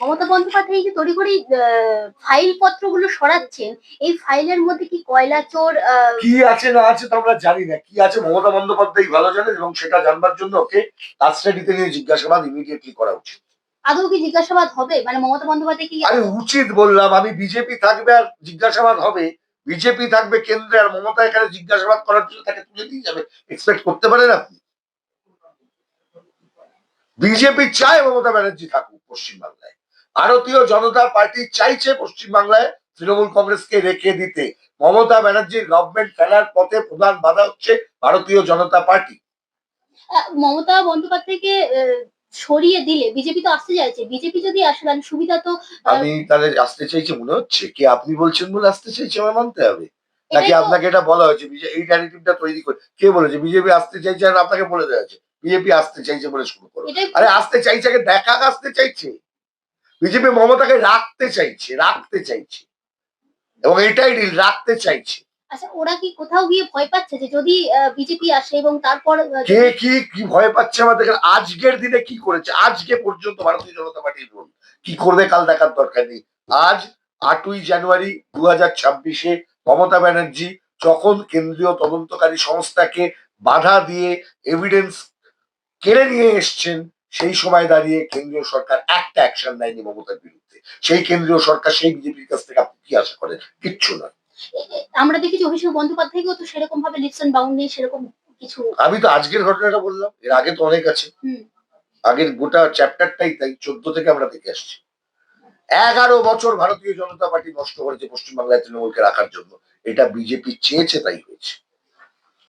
মমতা বন্দ্যোপাধ্যায় এই যে তড়িঘড়ি ফাইল পত্রগুলো সরাচ্ছেন, এই ফাইলের মধ্যে কি কয়লা চোর কি আছে না আছে তো আমরা জানি না। কি আছে মমতা বন্দ্যোপাধ্যায় ভালো জানেন, এবং সেটা জানবার জন্য ওকে কাস্টাডিতে নিয়ে জিজ্ঞাসাবাদ ইমিডিয়েটলি করা উচিত। আদৌ কি জিজ্ঞাসাবাদ হবে? মানে মমতা বন্দ্যোপাধ্যায় কি আমি উচিত বললাম, আমি বিজেপি থাকবে আর জিজ্ঞাসাবাদ হবে, বিজেপি থাকবে কেন্দ্রে আর মমতা এখানে জিজ্ঞাসাবাদ করার জন্য তাকে তুলে দিয়ে যাবে, এক্সপেক্ট করতে পারেন আপনি? বিজেপি চায় মমতা ব্যানার্জি থাকুক পশ্চিমবাংলায়, ভারতীয় জনতা পার্টি চাইছে পশ্চিমবাংলায় তৃণমূল কংগ্রেসকে রেখে দিতে। মমতা ব্যানার্জির গভর্নমেন্ট ফেলার পথে প্রধান বাধা হচ্ছে ভারতীয় জনতা পার্টি। মমতা বন্দ্যোপাধ্যায়কে সরিয়ে দিলে বিজেপি তো আসতে চাইছে, বিজেপি যদি আসে তাহলে সুবিধা তো আমি তাহলে আসতে চাইছে মনে হচ্ছে, কি আপনি বলছেন বলে আসতে চাইছে আমার মানতে হবে, নাকি এটাই তো। আপনাকে এটা বলা হয়েছে এই ন্যারেটিভটা তৈরি করে কে বলেছে বিজেপি আসতে চাইছে আর আপনাকে বলে দেওয়া হয়েছে বিজেপি আসতে চাইছে বলে শুরু করো? এটাই আরে আসতে চাইছে, আগে দেখা আসতে চাইছে। বিজেপি মমতাকে রাখতে চাইছে, রাখতে চাইছে, এবং এটাই ডিল, রাখতে চাইছে। আচ্ছা, ওরা কি কোথাও গিয়ে ভয় পাচ্ছে যে যদি বিজেপি আসে এবং তারপর কে কি কি ভয় পাচ্ছে আমাদের? আজকের দিনে কি করেছে আজকে পর্যন্ত ভারতীয় জনতা পার্টির রোল, কি করবে কাল দেখার দরকার নেই। আজ 8ই জানুয়ারি 2026-এ মমতা ব্যানার্জি যখন কেন্দ্রীয় তদন্তকারী সংস্থাকে বাধা দিয়ে এভিডেন্স কেড়ে নিয়ে এসছেন, সেই সময় দাঁড়িয়ে কেন্দ্রীয় সরকার একটা অ্যাকশন নেয়নি মমতার বিরুদ্ধে। সেই কেন্দ্রীয় সরকার সেই বিজেপির কাছ থেকে আপনি কি আশা করেন? কিচ্ছু না। আমরা দেখেছি অভিষেক বন্দ্যোপাধ্যায়কেও তো সেরকম ভাবে লিপস এন্ড বাউন্ড নেই, সেরকম কিছু। আমি তো আজকের ঘটনাটা বললাম, এর আগে তো অনেক আছে। আগের গোটা চ্যাপ্টারটাই তাই 14 থেকে আমরা দেখে আসছি। 11 বছর ভারতীয় জনতা পার্টি নষ্ট করেছে পশ্চিমবাংলায় তৃণমূলকে রাখার জন্য। এটা বিজেপি চেয়েছে তাই হয়েছে।